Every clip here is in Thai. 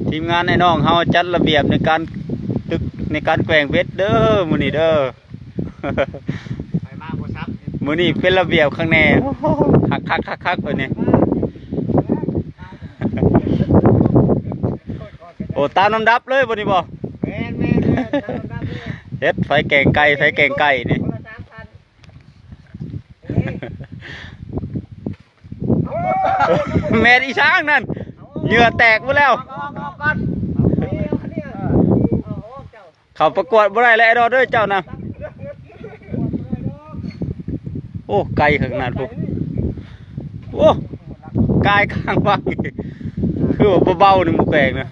ทีมงานไอ้น้องเฮาจัดระเบียบในการตึกในการแกว่งเบ็ดเด้อมื้อนี้เด้อ ไปมาบ่ซับ มื้อนี้เป็นระเบียบข้างในคักๆๆๆเพิ่นนี่ โอ้ตามลำดับเลยบ่นี่บ่ แม่นเฮ็ดไฟแกงไก่นี่ คนละ3,000 แม่นอีช้างนั่นเหงื่อแตกหมดแล้ว เอาก่อนเขาประกวดบ่ได้แล้วไอ้ดอกเด้อเจ้านะโอ้ไก่ขนาดพวกโอ้กายข้างว่างคือว่าเบาๆนี่หมูแกงนะ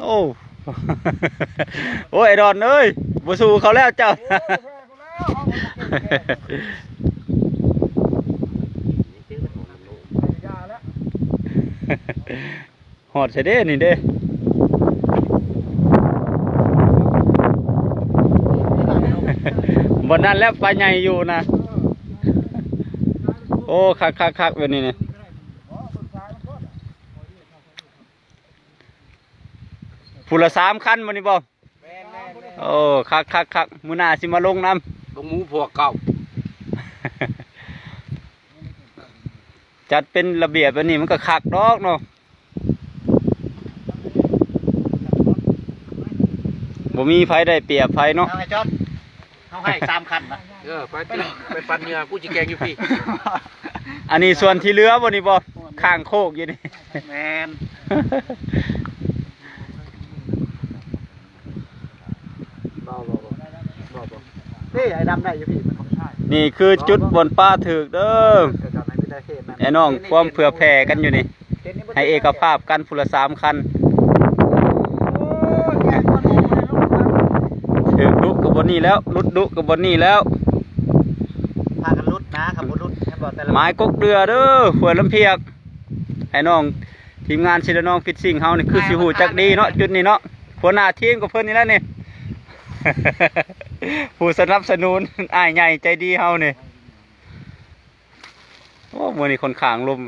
โอ้ โอ้ยไอ้ดอนเอ้ยบ่สู้เขาแล้วเจ้า หอดเสยเด้นี่เด้บนนั้นแล้วปลาใหญ่อยู่นะโอ้คักแบบนี้เนี่ยผู้ละ3 คันมันนี่บ่โอ้คักมื้อหน้าสิมาลงน้ำ ลงหมูพวกเก่า จัดเป็นระเบียบแบบนี้มันก็คักดอกเนาะบ่มีไฟได้เปรียบไฟเนาะ เอาให้จอดเอาให้3 คันนะไปปั่นเหงื่อกูสิแกงอยู่พี่ อันนี้ส่วนที่เหลือบ่นี่บ่ข้างโคกอยู่นี่ แม่นนี่ไอ้ดำได้อยู่พี่มันใช่ นี่คือจุดบนป้าถึกเด้อไอ้น้องความเผื่อแผ่กันอยู่นี่ให้เอกภาพกันผู้ละ3 คันถึกลุกกับบนนี่แล้วลุดดุกับบนนี่แล้ว พากันรุดนะขับรุดให้บอกแต่ละ ไม้กกเดือเด้อหัวลำเพียกไอ้น้องทีมงานศิลน้องฟิตซิ่งเฮานี่คือสิหูจักดีเนาะจุดนี้เนาะหัวหน้าทีมกับเพิ่นนี่แหล้วนี่ ผู้สนับสนุนอ้ายใหญ่ใจดีเฮานี่โอ้มื้อนี้คนข้างลม